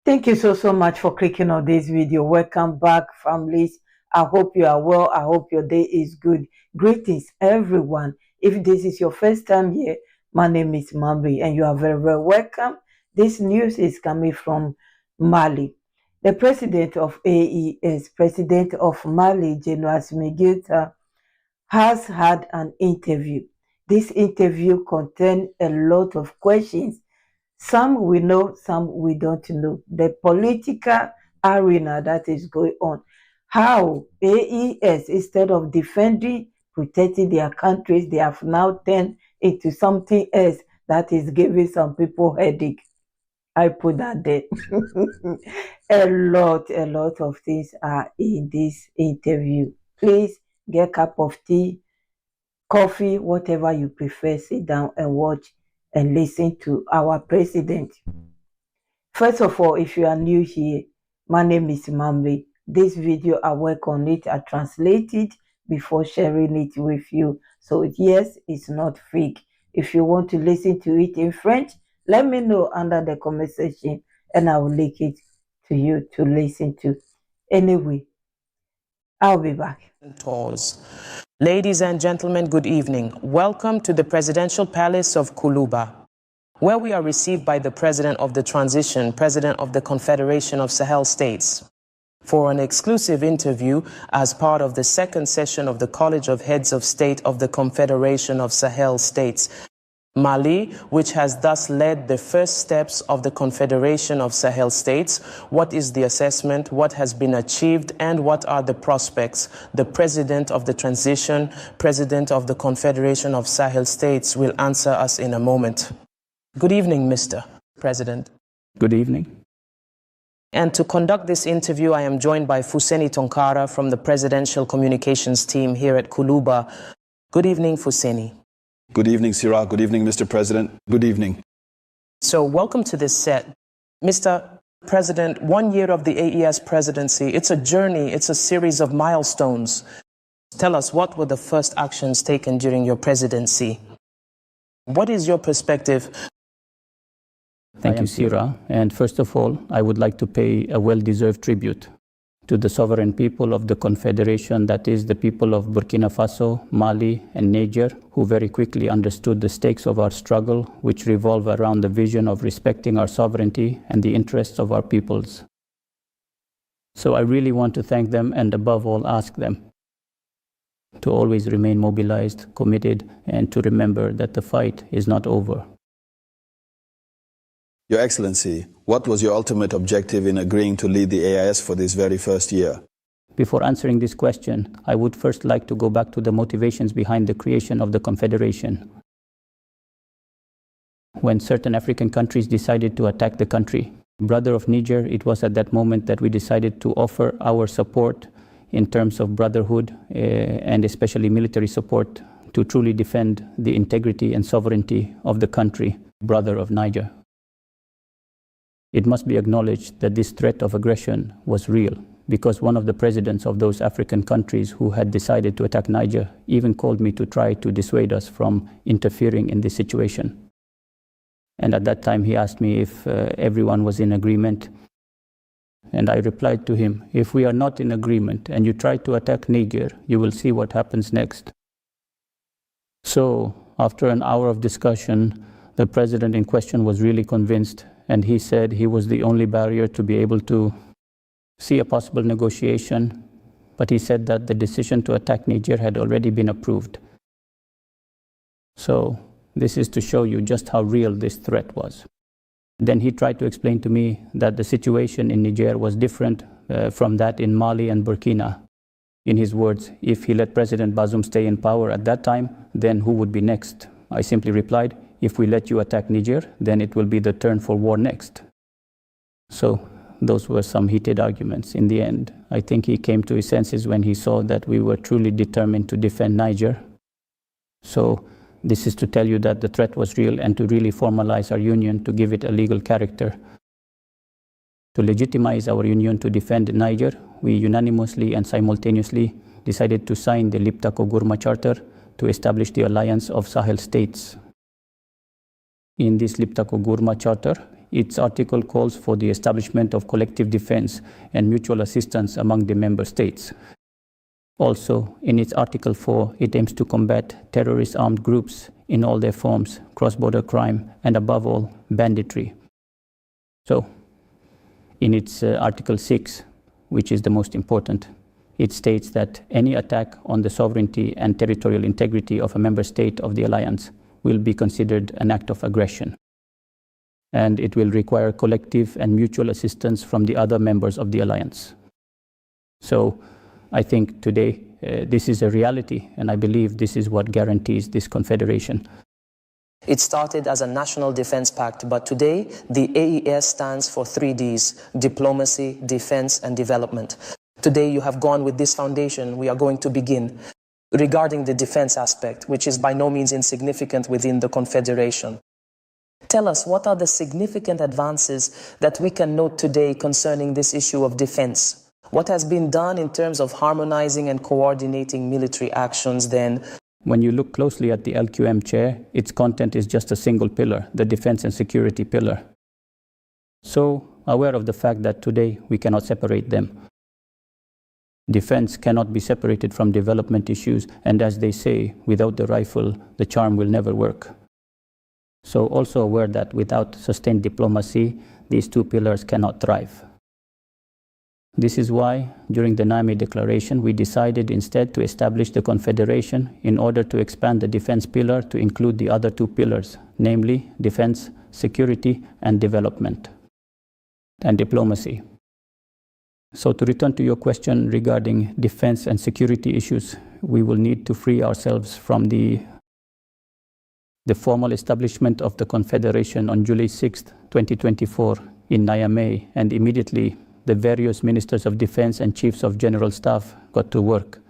Thank you so much for clicking on this video. Welcome back, families. I hope you are well. I hope your day is good. Greetings, everyone. If this is your first time here, my name is Mambi, and you are very, very welcome. This news is coming from Mali. The president of AES, President of Mali, General Assimi Goita, has had an interview. This interview contained a lot of questions. Some we know, some we don't know. The political arena that is going on. How AES, instead of defending, protecting their countries, they have now turned into something else that is giving some people headache. I put that there. a lot of things are in this interview. Please get a cup of tea, coffee, whatever you prefer. Sit down and watch and listen to our president. First of all, if you are new here, my name is Mambi. This video, I work on it, I translate it before sharing it with you. So yes, it's not fake. If you want to listen to it in French, let me know under the comment section and I will link it to you to listen to. Anyway, I'll be back. Ladies and gentlemen, good evening. Welcome to the Presidential Palace of Kuluba, where we are received by the President of the Transition, President of the Confederation of Sahel States, for an exclusive interview as part of the second session of the College of Heads of State of the Confederation of Sahel States. Mali, which has thus led the first steps of the Confederation of Sahel States. What is the assessment? What has been achieved? And what are the prospects? The President of the Transition, President of the Confederation of Sahel States, will answer us in a moment. Good evening, Mr. President. Good evening. And to conduct this interview, I am joined by Fuseni Tonkara from the Presidential Communications team here at Kuluba. Good evening, Fuseni. Good evening, Sirah. Good evening, Mr. President. Good evening. So welcome to this set. Mr. President, 1 year of the AES presidency, it's a journey, it's a series of milestones. Tell us, what were the first actions taken during your presidency? What is your perspective? Thank you, Sirah. And first of all, I would like to pay a well-deserved tribute to the sovereign people of the Confederation, that is the people of Burkina Faso, Mali, and Niger, who very quickly understood the stakes of our struggle, which revolve around the vision of respecting our sovereignty and the interests of our peoples. So I really want to thank them, and above all ask them to always remain mobilized, committed, and to remember that the fight is not over. Your Excellency, what was your ultimate objective in agreeing to lead the AES for this very first year? Before answering this question, I would first like to go back to the motivations behind the creation of the Confederation. When certain African countries decided to attack the country, brother of Niger, it was at that moment that we decided to offer our support in terms of brotherhood and especially military support to truly defend the integrity and sovereignty of the country, brother of Niger. It must be acknowledged that this threat of aggression was real, because one of the presidents of those African countries who had decided to attack Niger even called me to try to dissuade us from interfering in this situation. And at that time he asked me if everyone was in agreement. And I replied to him, if we are not in agreement and you try to attack Niger, you will see what happens next. So after an hour of discussion, the president in question was really convinced, and he said he was the only barrier to be able to see a possible negotiation, but he said that the decision to attack Niger had already been approved. So this is to show you just how real this threat was. Then he tried to explain to me that the situation in Niger was different from that in Mali and Burkina. In his words, if he let President Bazoum stay in power at that time, then who would be next? I simply replied, if we let you attack Niger, then it will be the turn for war next. So those were some heated arguments. In the end, I think he came to his senses when he saw that we were truly determined to defend Niger. So this is to tell you that the threat was real, and to really formalize our union, to give it a legal character. To legitimize our union to defend Niger, we unanimously and simultaneously decided to sign the Liptako-Gourma Charter to establish the Alliance of Sahel States. In this Liptako-Gourma Charter, its article calls for the establishment of collective defense and mutual assistance among the member states. Also, in its Article 4, it aims to combat terrorist armed groups in all their forms, cross-border crime, and above all, banditry. So, in its Article 6, which is the most important, it states that any attack on the sovereignty and territorial integrity of a member state of the alliance will be considered an act of aggression. And it will require collective and mutual assistance from the other members of the alliance. So, I think today this is a reality, and I believe this is what guarantees this confederation. It started as a national defense pact, but today the AES stands for 3Ds: diplomacy, defense, and development. Today you have gone with this foundation. We are going to begin regarding the defense aspect, which is by no means insignificant within the confederation. Tell us, what are the significant advances that we can note today concerning this issue of defense? What has been done in terms of harmonizing and coordinating military actions then? When you look closely at the LQM chair, its content is just a single pillar, the defense and security pillar. So, aware of the fact that today we cannot separate them. Defense cannot be separated from development issues, and as they say, without the rifle, the charm will never work. So also aware that without sustained diplomacy, these two pillars cannot thrive. This is why, during the Niamey Declaration, we decided instead to establish the Confederation in order to expand the defense pillar to include the other two pillars, namely defense, security, and development, and diplomacy. So to return to your question regarding defense and security issues, we will need to free ourselves from the formal establishment of the Confederation on July 6, 2024 in Niamey, and immediately the various ministers of defense and chiefs of general staff got to work.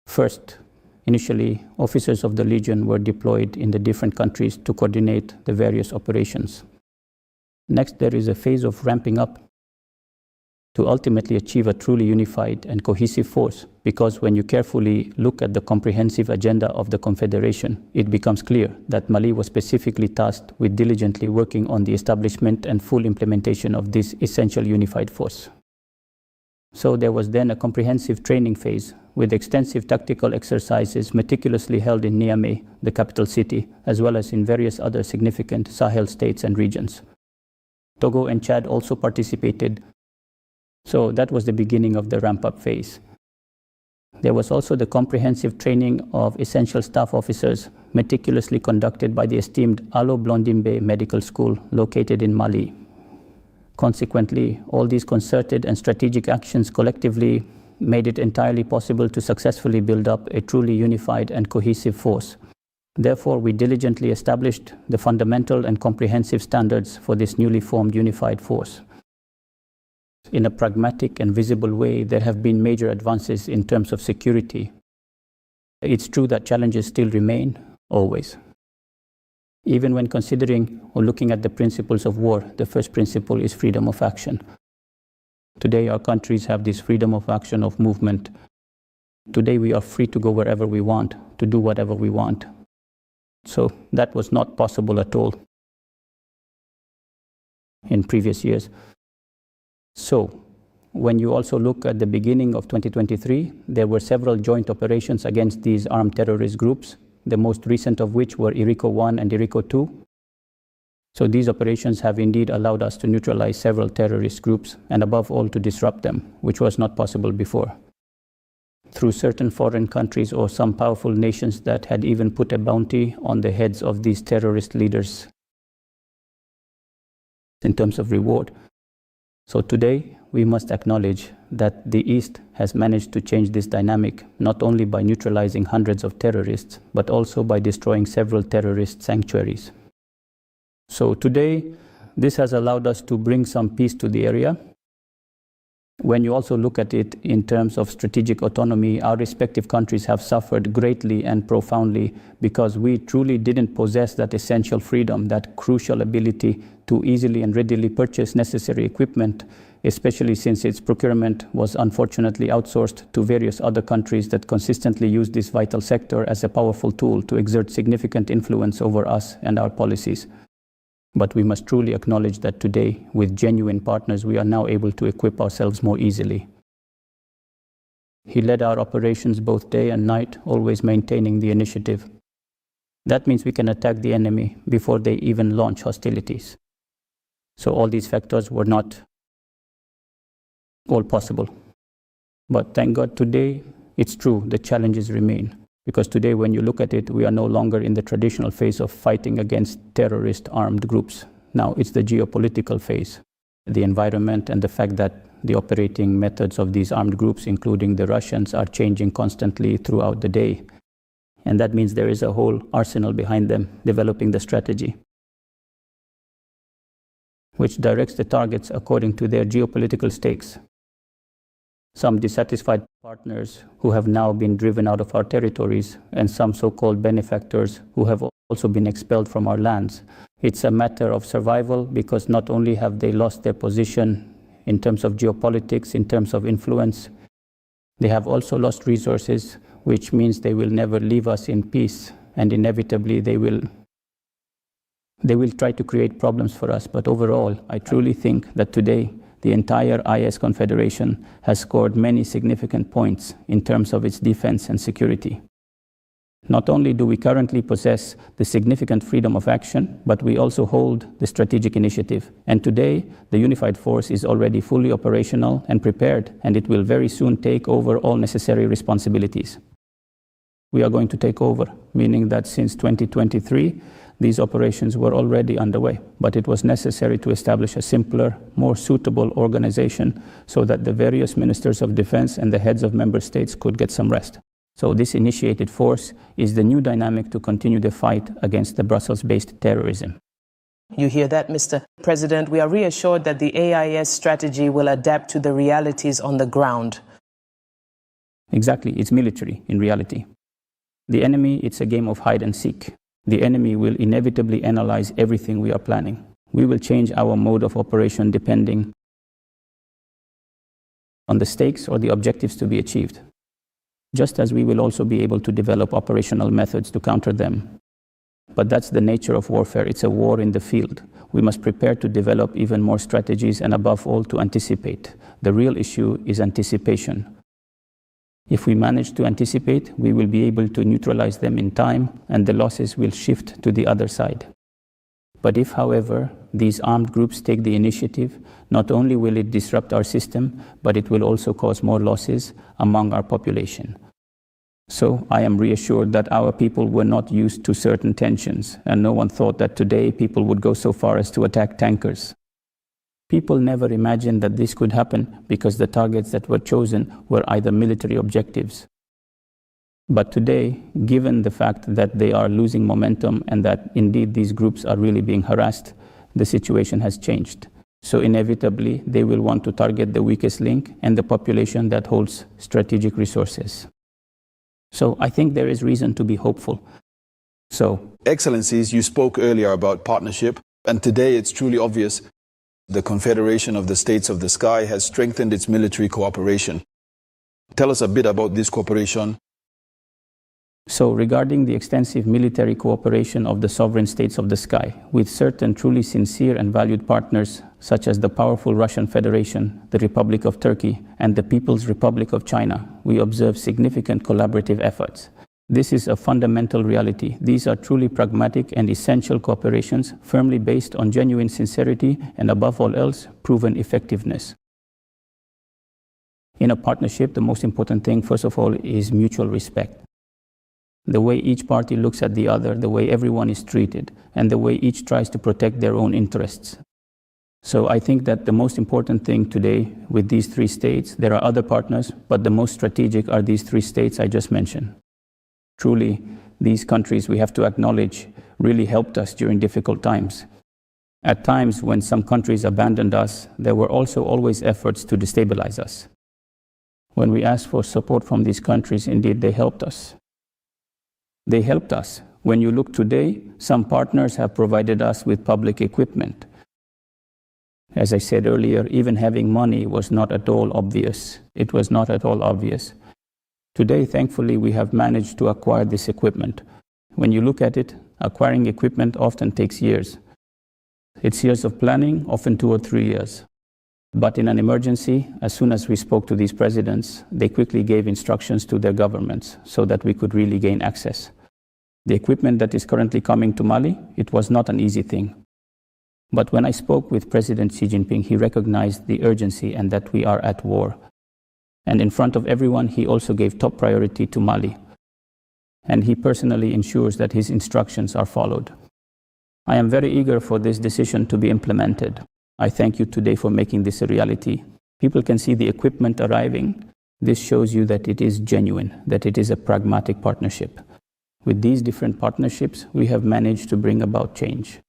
First, initially, officers of the Legion were deployed in the different countries to coordinate the various operations. Next, there is a phase of ramping up to ultimately achieve a truly unified and cohesive force, because when you carefully look at the comprehensive agenda of the Confederation, it becomes clear that Mali was specifically tasked with diligently working on the establishment and full implementation of this essential unified force. So there was then a comprehensive training phase with extensive tactical exercises meticulously held in Niamey, the capital city, as well as in various other significant Sahel states and regions. Togo and Chad also participated. So that was the beginning of the ramp-up phase. There was also the comprehensive training of essential staff officers meticulously conducted by the esteemed Allo Blondimbe Medical School located in Mali. Consequently, all these concerted and strategic actions collectively made it entirely possible to successfully build up a truly unified and cohesive force. Therefore, we diligently established the fundamental and comprehensive standards for this newly formed unified force. In a pragmatic and visible way, there have been major advances in terms of security. It's true that challenges still remain, always. Even when considering or looking at the principles of war, the first principle is freedom of action. Today, our countries have this freedom of action, of movement. Today, we are free to go wherever we want, to do whatever we want. So that was not possible at all in previous years. So, when you also look at the beginning of 2023, there were several joint operations against these armed terrorist groups, the most recent of which were Iriko 1 and Iriko 2. So these operations have indeed allowed us to neutralize several terrorist groups and above all to disrupt them, which was not possible before. Through certain foreign countries or some powerful nations that had even put a bounty on the heads of these terrorist leaders in terms of reward. So today, we must acknowledge that the East has managed to change this dynamic, not only by neutralizing hundreds of terrorists, but also by destroying several terrorist sanctuaries. So today, this has allowed us to bring some peace to the area. When you also look at it in terms of strategic autonomy, our respective countries have suffered greatly and profoundly because we truly didn't possess that essential freedom, that crucial ability to easily and readily purchase necessary equipment, especially since its procurement was unfortunately outsourced to various other countries that consistently use this vital sector as a powerful tool to exert significant influence over us and our policies. But we must truly acknowledge that today, with genuine partners, we are now able to equip ourselves more easily. He led our operations both day and night, always maintaining the initiative. That means we can attack the enemy before they even launch hostilities. So all these factors were not all possible. But thank God today, it's true, the challenges remain. Because today, when you look at it, we are no longer in the traditional phase of fighting against terrorist armed groups. Now it's the geopolitical phase. The environment and the fact that the operating methods of these armed groups, including the Russians, are changing constantly throughout the day. And that means there is a whole arsenal behind them developing the strategy, which directs the targets according to their geopolitical stakes. Some dissatisfied partners who have now been driven out of our territories, and some so-called benefactors who have also been expelled from our lands. It's a matter of survival, because not only have they lost their position in terms of geopolitics, in terms of influence, they have also lost resources, which means they will never leave us in peace, and inevitably they will try to create problems for us. But overall, I truly think that today the entire IS Confederation has scored many significant points in terms of its defense and security. Not only do we currently possess the significant freedom of action, but we also hold the strategic initiative. And today, the unified force is already fully operational and prepared, and it will very soon take over all necessary responsibilities. We are going to take over, meaning that since 2023, these operations were already underway, but it was necessary to establish a simpler, more suitable organization so that the various ministers of defense and the heads of member states could get some rest. So this initiated force is the new dynamic to continue the fight against the Brussels-based terrorism. You hear that, Mr. President? We are reassured that the AIS strategy will adapt to the realities on the ground. Exactly, it's military in reality. The enemy, it's a game of hide and seek. The enemy will inevitably analyze everything we are planning. We will change our mode of operation depending on the stakes or the objectives to be achieved, just as we will also be able to develop operational methods to counter them. But that's the nature of warfare. It's a war in the field. We must prepare to develop even more strategies and above all to anticipate. The real issue is anticipation. If we manage to anticipate, we will be able to neutralize them in time, and the losses will shift to the other side. But if, however, these armed groups take the initiative, not only will it disrupt our system, but it will also cause more losses among our population. So I am reassured that our people were not used to certain tensions, and no one thought that today people would go so far as to attack tankers. People never imagined that this could happen because the targets that were chosen were either military objectives. But today, given the fact that they are losing momentum and that indeed these groups are really being harassed, the situation has changed. So inevitably, they will want to target the weakest link and the population that holds strategic resources. So I think there is reason to be hopeful. Excellencies, you spoke earlier about partnership, and today it's truly obvious the Confederation of the States of the Sky has strengthened its military cooperation. Tell us a bit about this cooperation. So regarding the extensive military cooperation of the sovereign states of the sky, with certain truly sincere and valued partners, such as the powerful Russian Federation, the Republic of Turkey, and the People's Republic of China, we observe significant collaborative efforts. This is a fundamental reality. These are truly pragmatic and essential cooperations, firmly based on genuine sincerity and, above all else, proven effectiveness. In a partnership, the most important thing, first of all, is mutual respect. The way each party looks at the other, the way everyone is treated, and the way each tries to protect their own interests. So I think that the most important thing today with these three states, there are other partners, but the most strategic are these three states I just mentioned. Truly, these countries, we have to acknowledge, really helped us during difficult times. At times when some countries abandoned us, there were also always efforts to destabilize us. When we asked for support from these countries, indeed they helped us. They helped us. When you look today, some partners have provided us with public equipment. As I said earlier, even having money was not at all obvious. It was not at all obvious. Today, thankfully, we have managed to acquire this equipment. When you look at it, acquiring equipment often takes years. It's years of planning, often 2 or 3 years. But in an emergency, as soon as we spoke to these presidents, they quickly gave instructions to their governments so that we could really gain access. The equipment that is currently coming to Mali, it was not an easy thing. But when I spoke with President Xi Jinping, he recognized the urgency and that we are at war. And in front of everyone, he also gave top priority to Mali. And he personally ensures that his instructions are followed. I am very eager for this decision to be implemented. I thank you today for making this a reality. People can see the equipment arriving. This shows you that it is genuine, that it is a pragmatic partnership. With these different partnerships, we have managed to bring about change.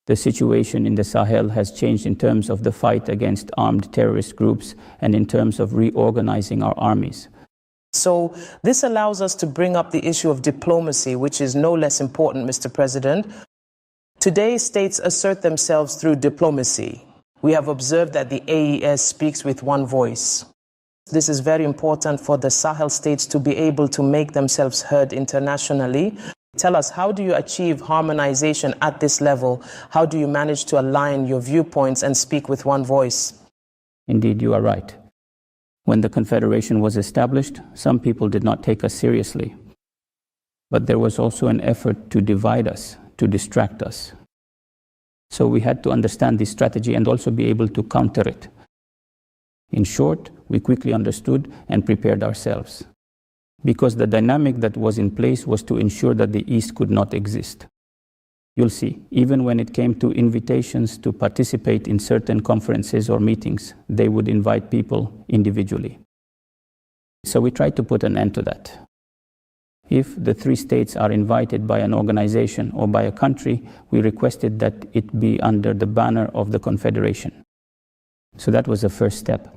The situation in the Sahel has changed in terms of the fight against armed terrorist groups and in terms of reorganizing our armies. So this allows us to bring up the issue of diplomacy, which is no less important, Mr. President. Today, states assert themselves through diplomacy. We have observed that the AES speaks with one voice. This is very important for the Sahel states to be able to make themselves heard internationally. Tell us, how do you achieve harmonization at this level? How do you manage to align your viewpoints and speak with one voice? Indeed, you are right. When the Confederation was established, some people did not take us seriously. But there was also an effort to divide us, to distract us. So we had to understand this strategy and also be able to counter it. In short, we quickly understood and prepared ourselves. Because the dynamic that was in place was to ensure that the East could not exist. You'll see, even when it came to invitations to participate in certain conferences or meetings, they would invite people individually. So we tried to put an end to that. If the 3 states are invited by an organization or by a country, we requested that it be under the banner of the Confederation. So that was the first step.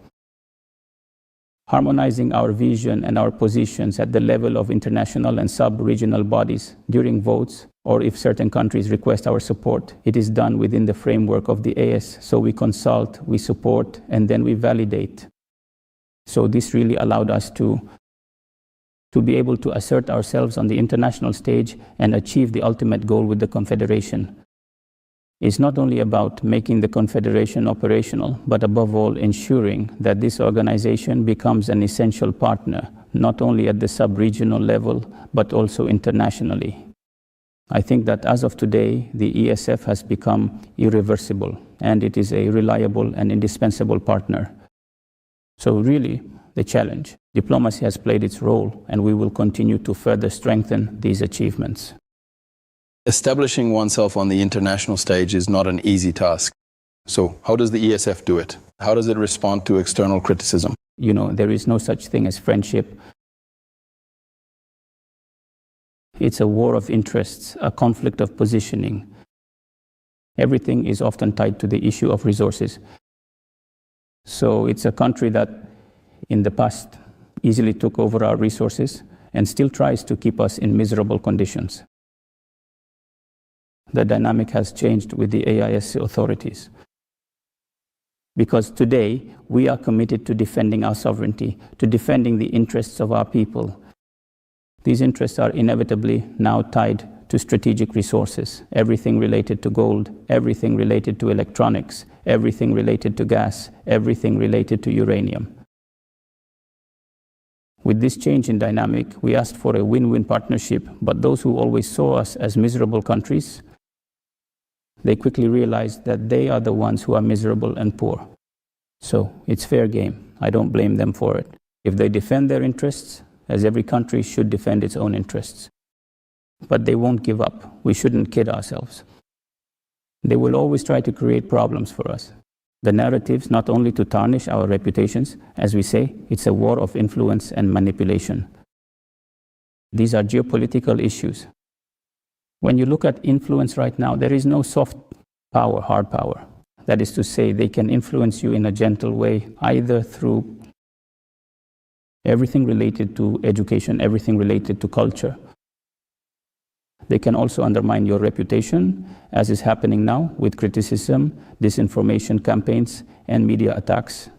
Harmonizing our vision and our positions at the level of international and sub-regional bodies during votes, or if certain countries request our support, it is done within the framework of the AES. So we consult, we support, and then we validate. So this really allowed us to be able to assert ourselves on the international stage and achieve the ultimate goal with the Confederation. It's not only about making the Confederation operational, but above all ensuring that this organization becomes an essential partner, not only at the sub-regional level, but also internationally. I think that as of today, the ESF has become irreversible, and it is a reliable and indispensable partner. So really, the challenge. Diplomacy has played its role, and we will continue to further strengthen these achievements. Establishing oneself on the international stage is not an easy task. So how does the ESF do it? How does it respond to external criticism? You know, there is no such thing as friendship. It's a war of interests, a conflict of positioning. Everything is often tied to the issue of resources. So it's a country that in the past easily took over our resources and still tries to keep us in miserable conditions. The dynamic has changed with the AES authorities. Because today, we are committed to defending our sovereignty, to defending the interests of our people. These interests are inevitably now tied to strategic resources, everything related to gold, everything related to electronics, everything related to gas, everything related to uranium. With this change in dynamic, we asked for a win-win partnership, but those who always saw us as miserable countries, they quickly realized that they are the ones who are miserable and poor. So it's fair game. I don't blame them for it. If they defend their interests, as every country should defend its own interests. But they won't give up. We shouldn't kid ourselves. They will always try to create problems for us. The narratives, not only to tarnish our reputations, as we say, it's a war of influence and manipulation. These are geopolitical issues. When you look at influence right now, there is no soft power, hard power. That is to say, they can influence you in a gentle way, either through everything related to education, everything related to culture. They can also undermine your reputation, as is happening now with criticism, disinformation campaigns, and media attacks.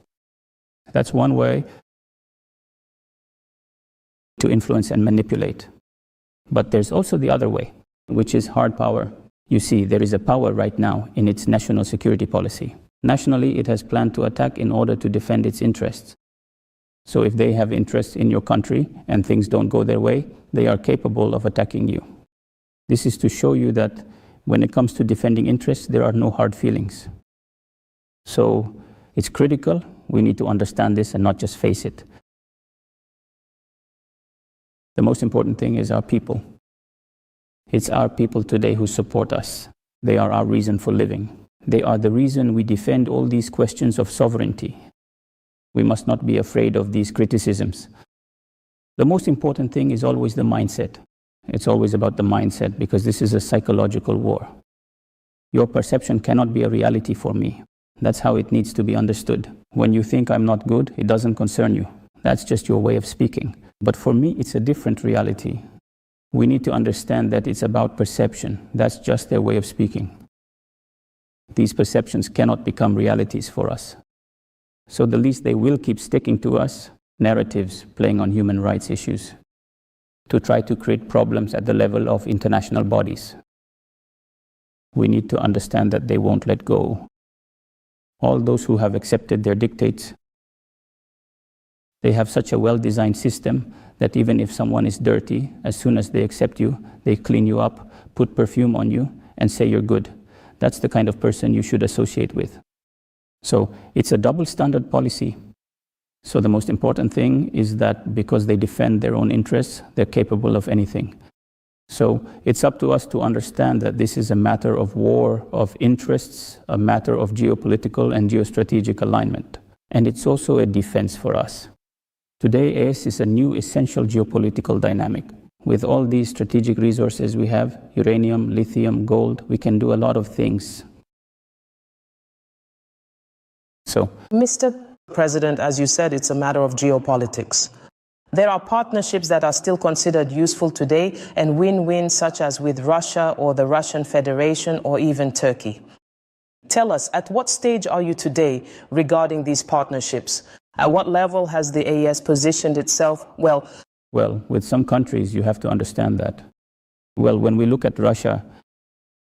That's one way to influence and manipulate. But there's also the other way, which is hard power. You see, there is a power right now in its national security policy. Nationally, it has planned to attack in order to defend its interests. So if they have interests in your country and things don't go their way, they are capable of attacking you. This is to show you that when it comes to defending interests, there are no hard feelings. So it's critical. We need to understand this and not just face it. The most important thing is our people. It's our people today who support us. They are our reason for living. They are the reason we defend all these questions of sovereignty. We must not be afraid of these criticisms. The most important thing is always the mindset. It's always about the mindset, because this is a psychological war. Your perception cannot be a reality for me. That's how it needs to be understood. When you think I'm not good, it doesn't concern you. That's just your way of speaking. But for me, it's a different reality. We need to understand that it's about perception. That's just their way of speaking. These perceptions cannot become realities for us. So the least they will keep sticking to us, narratives playing on human rights issues, to try to create problems at the level of international bodies. We need to understand that they won't let go. All those who have accepted their dictates, they have such a well-designed system that even if someone is dirty, as soon as they accept you, they clean you up, put perfume on you, and say you're good. That's the kind of person you should associate with. So it's a double standard policy. So the most important thing is that because they defend their own interests, they're capable of anything. So it's up to us to understand that this is a matter of war, of interests, a matter of geopolitical and geostrategic alignment. And it's also a defense for us. Today, AES is a new essential geopolitical dynamic. With all these strategic resources we have, uranium, lithium, gold, we can do a lot of things. So, Mr. President, as you said, it's a matter of geopolitics. There are partnerships that are still considered useful today and win-win, such as with Russia or the Russian Federation or even Turkey. Tell us, at what stage are you today regarding these partnerships? At what level has the AES positioned itself? Well, with some countries, you have to understand that. Well, when we look at Russia,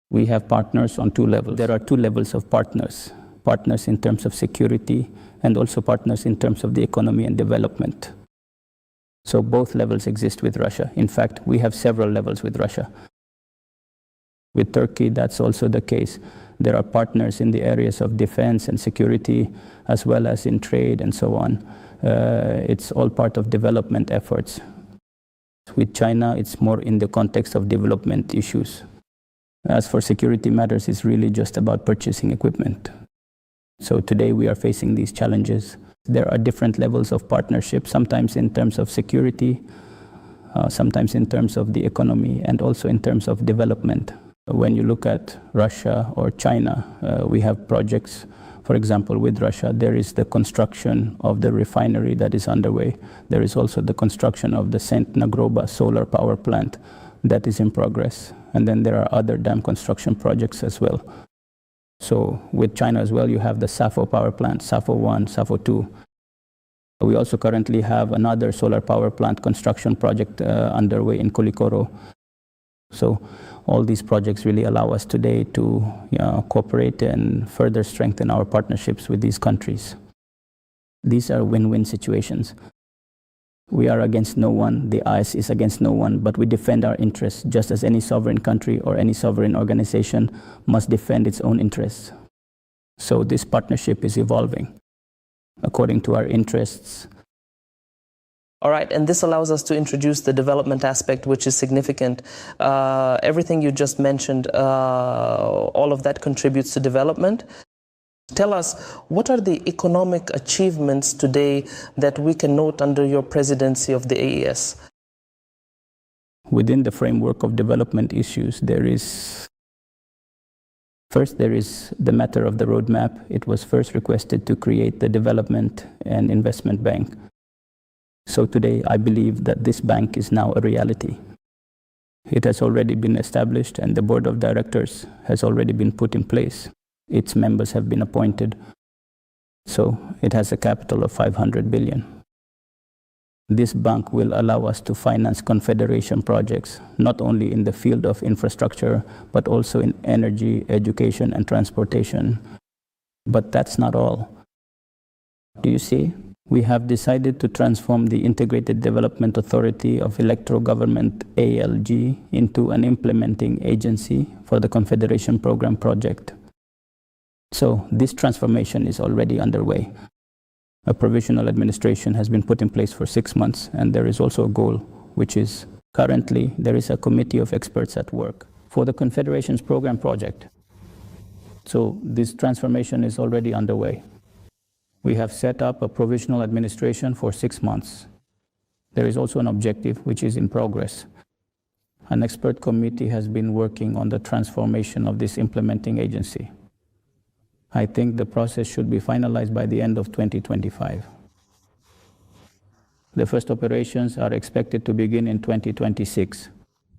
we have partners on two levels. There are two levels of partners. Partners in terms of security and also partners in terms of the economy and development. So both levels exist with Russia. In fact, we have several levels with Russia. With Turkey, that's also the case. There are partners in the areas of defense and security, as well as in trade and so on. It's all part of development efforts. With China, it's more in the context of development issues. As for security matters, it's really just about purchasing equipment. So today we are facing these challenges. There are different levels of partnership, sometimes in terms of security, sometimes in terms of the economy, and also in terms of development. When you look at Russia or China, we have projects. For example, with Russia, there is the construction of the refinery that is underway. There is also the construction of the St. Nagroba solar power plant that is in progress. And then there are other dam construction projects as well. So with China as well, you have the Safo power plant, Safo 1, Safo 2. We also currently have another solar power plant construction project underway in Kulikoro. So all these projects really allow us today to cooperate and further strengthen our partnerships with these countries. These are win-win situations. We are against no one, the AES is against no one, but we defend our interests just as any sovereign country or any sovereign organization must defend its own interests. So this partnership is evolving according to our interests. All right, and this allows us to introduce the development aspect, which is significant. Everything you just mentioned, all of that contributes to development. Tell us, what are the economic achievements today that we can note under your presidency of the AES? Within the framework of development issues, there is the matter of the roadmap. It was first requested to create the Development and Investment Bank. So today, I believe that this bank is now a reality. It has already been established and the board of directors has already been put in place. Its members have been appointed. So it has a capital of 500 billion. This bank will allow us to finance Confederation projects, not only in the field of infrastructure, but also in energy, education, and transportation. But that's not all. Do you see? We have decided to transform the Integrated Development Authority of Electoral Government, ALG, into an implementing agency for the Confederation Program project. So this transformation is already underway. A provisional administration has been put in place for 6 months, and there is also a goal, which is currently there is a committee of experts at work for the Confederation's program project. So this transformation is already underway. We have set up a provisional administration for 6 months. There is also an objective which is in progress. An expert committee has been working on the transformation of this implementing agency. I think the process should be finalized by the end of 2025. The first operations are expected to begin in 2026.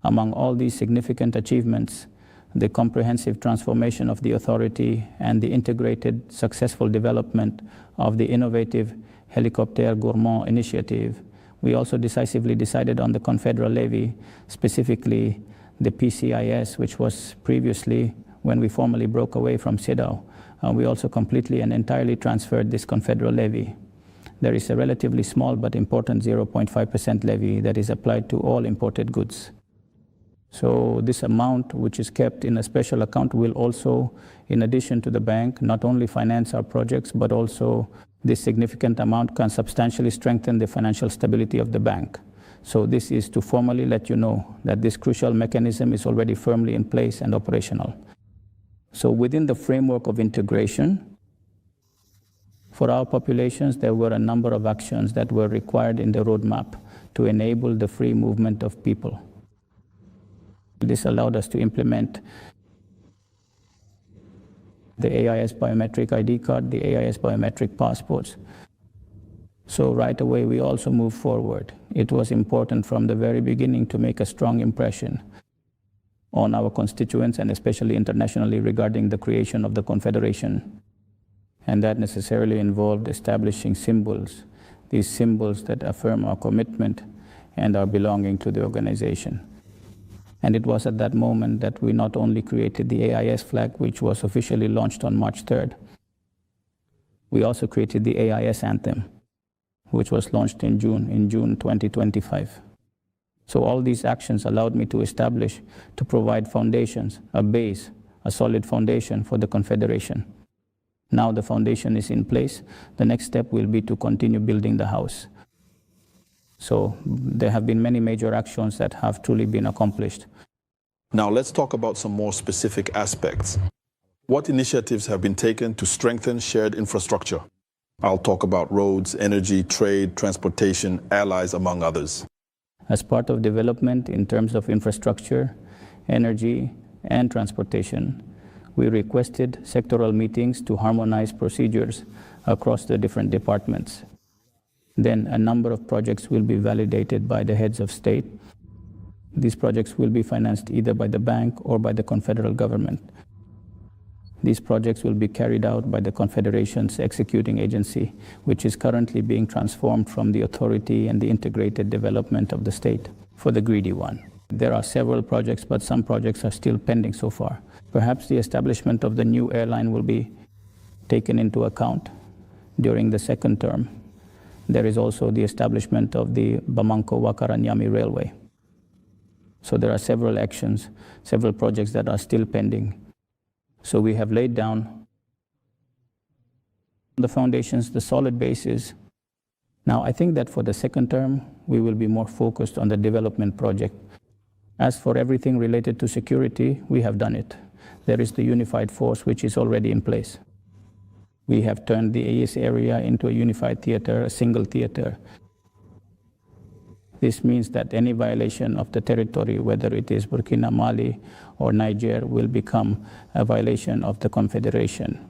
Among all these significant achievements, the comprehensive transformation of the authority and the integrated successful development of the innovative Helicopter Gourmand initiative, we also decisively decided on the confederal levy, specifically the PCIS, which was previously, when we formally broke away from CEDAW, we also completely and entirely transferred this confederal levy. There is a relatively small but important 0.5% levy that is applied to all imported goods. So this amount, which is kept in a special account, will also, in addition to the bank, not only finance our projects, but also this significant amount can substantially strengthen the financial stability of the bank. So this is to formally let you know that this crucial mechanism is already firmly in place and operational. So within the framework of integration, for our populations, there were a number of actions that were required in the roadmap to enable the free movement of people. This allowed us to implement the AIS biometric ID card, the AIS biometric passports. So right away, we also moved forward. It was important from the very beginning to make a strong impression on our constituents and especially internationally regarding the creation of the Confederation. And that necessarily involved establishing symbols, these symbols that affirm our commitment and our belonging to the organization. And it was at that moment that we not only created the AIS flag, which was officially launched on March 3rd, we also created the AIS anthem, which was launched in June 2025. So all these actions allowed me to establish, to provide foundations, a base, a solid foundation for the Confederation. Now the foundation is in place. The next step will be to continue building the house. So there have been many major actions that have truly been accomplished. Now let's talk about some more specific aspects. What initiatives have been taken to strengthen shared infrastructure? I'll talk about roads, energy, trade, transportation, allies, among others. As part of development in terms of infrastructure, energy, and transportation, we requested sectoral meetings to harmonize procedures across the different departments. Then a number of projects will be validated by the heads of state. These projects will be financed either by the bank or by the confederal government. These projects will be carried out by the Confederation's executing agency, which is currently being transformed from the authority and the integrated development of the state for the greedy one. There are several projects, but some projects are still pending so far. Perhaps the establishment of the new airline will be taken into account during the second term. There is also the establishment of the Bamako-Wakaranyami Railway. So there are several actions, several projects that are still pending. So we have laid down the foundations, the solid basis. Now I think that for the second term, we will be more focused on the development project. As for everything related to security, we have done it. There is the unified force which is already in place. We have turned the AES area into a unified theater, a single theater. This means that any violation of the territory, whether it is Burkina, Mali, or Niger, will become a violation of the Confederation.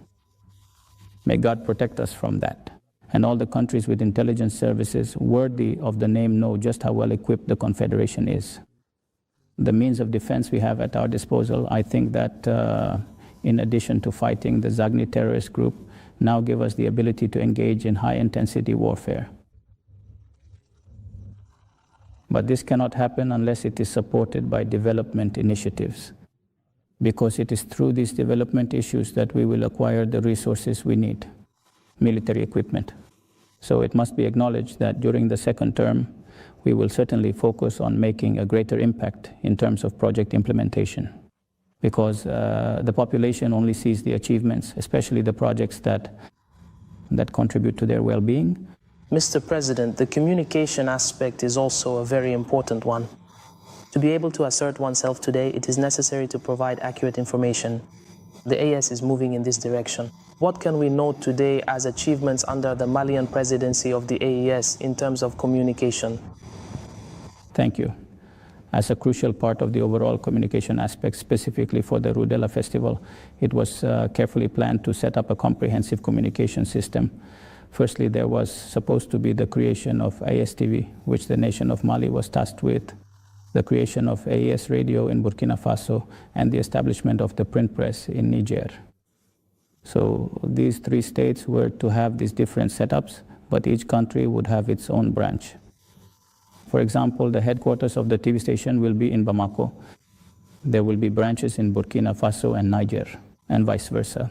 May God protect us from that. And all the countries with intelligence services worthy of the name know just how well equipped the Confederation is. The means of defense we have at our disposal, I think that in addition to fighting the Zagni terrorist group, now give us the ability to engage in high-intensity warfare. But this cannot happen unless it is supported by development initiatives, because it is through these development issues that we will acquire the resources we need, military equipment. So it must be acknowledged that during the second term, we will certainly focus on making a greater impact in terms of project implementation, because the population only sees the achievements, especially the projects that contribute to their well-being. Mr. President, the communication aspect is also a very important one. To be able to assert oneself today, it is necessary to provide accurate information. The AES is moving in this direction. What can we note today as achievements under the Malian presidency of the AES in terms of communication? Thank you. As a crucial part of the overall communication aspect, specifically for the Rudela Festival, it was carefully planned to set up a comprehensive communication system. Firstly, there was supposed to be the creation of AES TV, which the nation of Mali was tasked with, the creation of AES Radio in Burkina Faso, and the establishment of the print press in Niger. So these three states were to have these different setups, but each country would have its own branch. For example, the headquarters of the TV station will be in Bamako. There will be branches in Burkina Faso and Niger, and vice versa.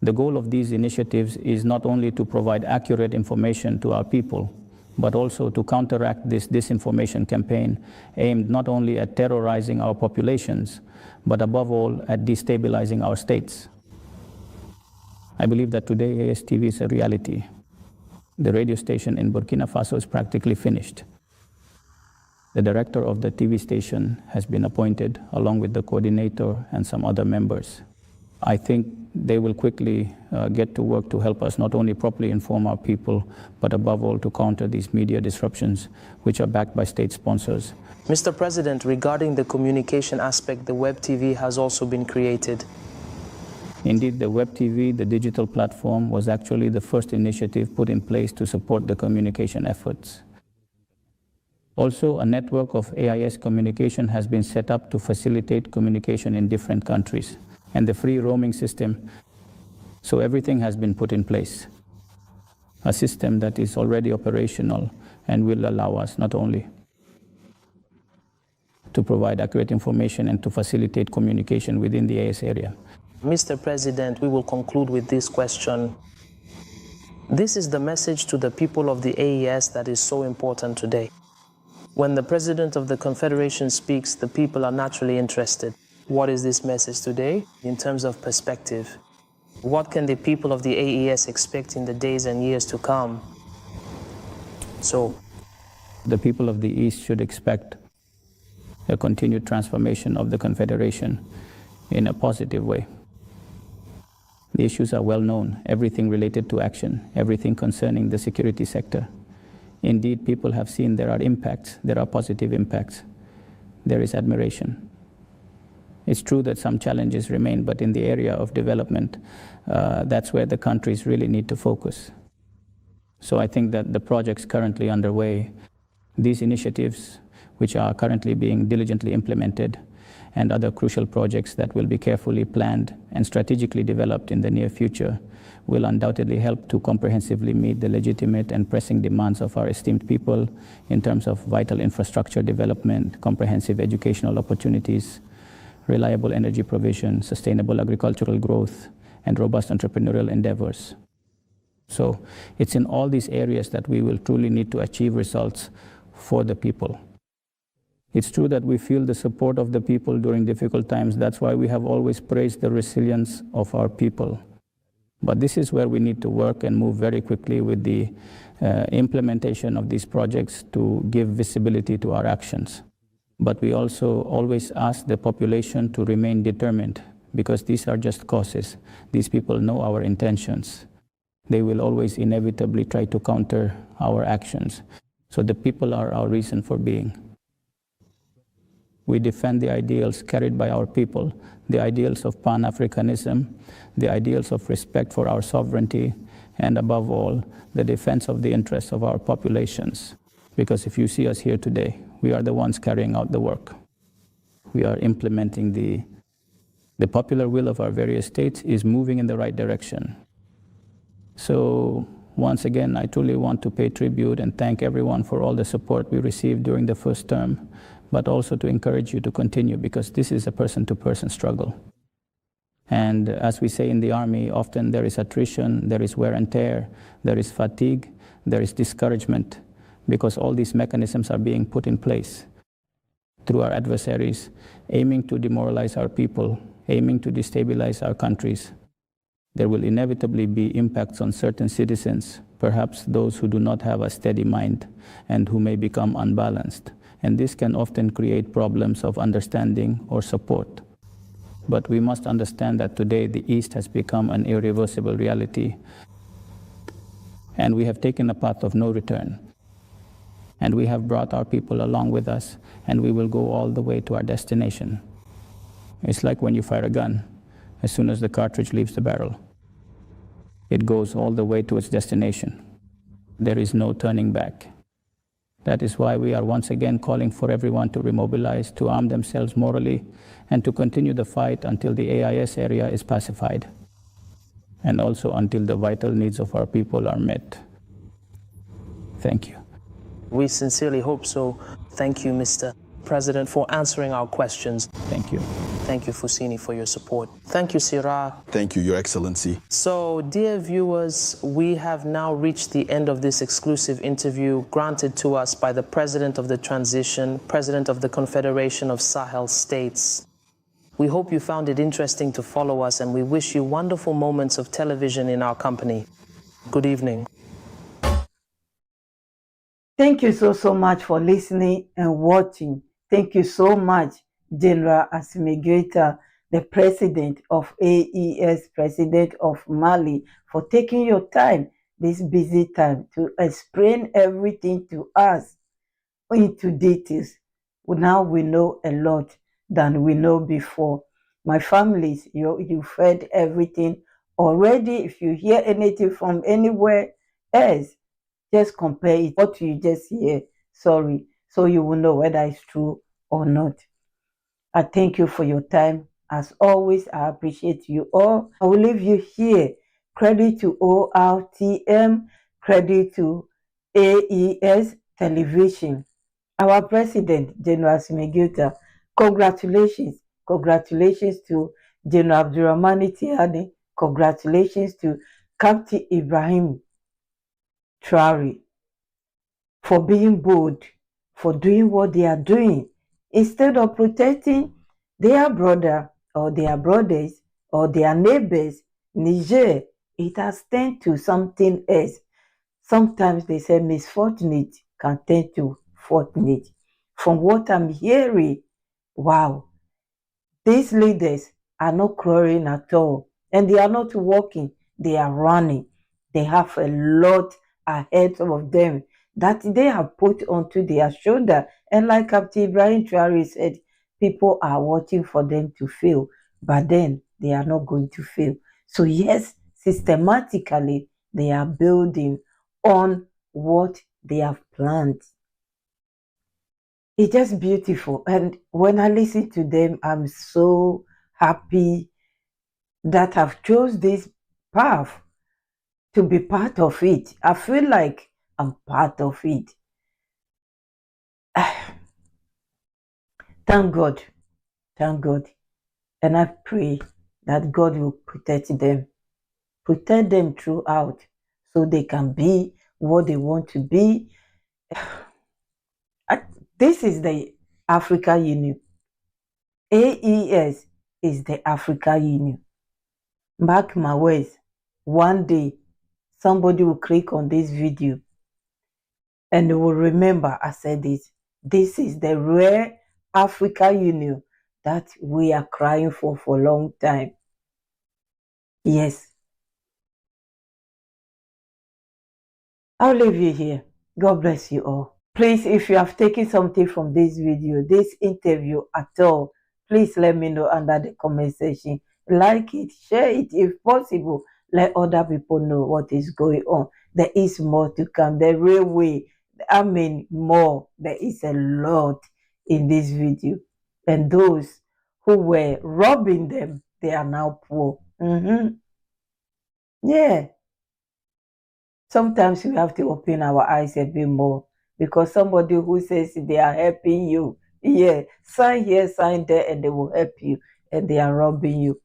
The goal of these initiatives is not only to provide accurate information to our people, but also to counteract this disinformation campaign aimed not only at terrorizing our populations, but above all at destabilizing our states. I believe that today AES TV is a reality. The radio station in Burkina Faso is practically finished. The director of the TV station has been appointed, along with the coordinator and some other members. I think they will quickly get to work to help us not only properly inform our people, but above all to counter these media disruptions, which are backed by state sponsors. Mr. President, regarding the communication aspect, the Web TV has also been created. Indeed, the Web TV, the digital platform, was actually the first initiative put in place to support the communication efforts. Also, a network of AIS communication has been set up to facilitate communication in different countries, and the free roaming system. So everything has been put in place. A system that is already operational and will allow us not only to provide accurate information and to facilitate communication within the AES area. Mr. President, we will conclude with this question. This is the message to the people of the AES that is so important today. When the President of the Confederation speaks, the people are naturally interested. What is this message today in terms of perspective? What can the people of the AES expect in the days and years to come? So, the people of the East should expect a continued transformation of the Confederation in a positive way. The issues are well known, everything related to action, everything concerning the security sector. Indeed, people have seen there are impacts, there are positive impacts. There is admiration. It's true that some challenges remain, but in the area of development, that's where the countries really need to focus. So I think that the projects currently underway, these initiatives which are currently being diligently implemented, and other crucial projects that will be carefully planned and strategically developed in the near future will undoubtedly help to comprehensively meet the legitimate and pressing demands of our esteemed people in terms of vital infrastructure development, comprehensive educational opportunities, reliable energy provision, sustainable agricultural growth, and robust entrepreneurial endeavors. So it's in all these areas that we will truly need to achieve results for the people. It's true that we feel the support of the people during difficult times. That's why we have always praised the resilience of our people. But this is where we need to work and move very quickly with the implementation of these projects to give visibility to our actions. But we also always ask the population to remain determined, because these are just causes. These people know our intentions. They will always inevitably try to counter our actions. So the people are our reason for being. We defend the ideals carried by our people, the ideals of Pan-Africanism, the ideals of respect for our sovereignty, and above all, the defense of the interests of our populations. Because if you see us here today, we are the ones carrying out the work. We are implementing the popular will of our various states is moving in the right direction. So Once again, I truly want to pay tribute and thank everyone for all the support we received during the first term, but also to encourage you to continue, because this is a person-to-person struggle. And as we say in the Army, often there is attrition, there is wear and tear, there is fatigue, there is discouragement, because all these mechanisms are being put in place through our adversaries, aiming to demoralize our people, aiming to destabilize our countries. There will inevitably be impacts on certain citizens, perhaps those who do not have a steady mind and who may become unbalanced. And this can often create problems of understanding or support. But we must understand that today the East has become an irreversible reality, and we have taken a path of no return. And we have brought our people along with us, and we will go all the way to our destination. It's like when you fire a gun. As soon as the cartridge leaves the barrel, it goes all the way to its destination. There is no turning back. That is why we are once again calling for everyone to remobilize, to arm themselves morally, and to continue the fight until the AIS area is pacified, and also until the vital needs of our people are met. Thank you. We sincerely hope so. Thank you, Mr. President, for answering our questions. Thank you. Thank you, Fusini, for your support. Thank you, Sirah. Thank you, Your Excellency. So, dear viewers, we have now reached the end of this exclusive interview granted to us by the President of the Transition, President of the Confederation of Sahel States. We hope you found it interesting to follow us, and we wish you wonderful moments of television in our company. Good evening. Thank you so much for listening and watching. Thank you so much, General Assimi Goita, the President of AES, President of Mali, for taking your time, this busy time, to explain everything to us into details. Now we know a lot than we know before. My families, you've heard everything already. If you hear anything from anywhere else, just compare it, what you just hear, so you will know whether it's true or not. I thank you for your time. As always, I appreciate you all. I will leave you here. Credit to ORTM, credit to AES Television. Our President, General Assimi Goita, congratulations. Congratulations to General Abdurrahmani Tihani. Congratulations to Captain Ibrahim Traore for being bold, for doing what they are doing. Instead of protecting their brother or their brothers or their neighbors, Niger, it has turned to something else. Sometimes they say misfortunate can turn to fortunate. From what I'm hearing, wow, these leaders are not crawling at all, and they are not walking, they are running. They have a lot ahead of them that they have put onto their shoulder. And like Captain Ibrahim Traore said, people are watching for them to fail, but then they are not going to fail. So yes, systematically, they are building on what they have planned. It's just beautiful. And when I listen to them, I'm so happy that I've chose this path to be part of it. I feel like I'm part of it. Thank God. Thank God. And I pray that God will protect them throughout, so they can be what they want to be. This is the Africa Union. AES is the Africa Union. Mark my words, one day somebody will click on this video and they will remember I said this. This is the rare Africa Union that we are crying for a long time. Yes. I'll leave you here. God bless you all. Please, if you have taken something from this video, this interview at all, please let me know under the comment section. Like it, share it if possible. Let other people know what is going on. There is more to come. The railway, I mean more. There is a lot in this video. And those who were robbing them, they are now poor. Yeah. sometimes we have to open our eyes a bit more, because somebody who says they are helping you, yeah, sign here, sign there, and they will help you, and they are robbing you.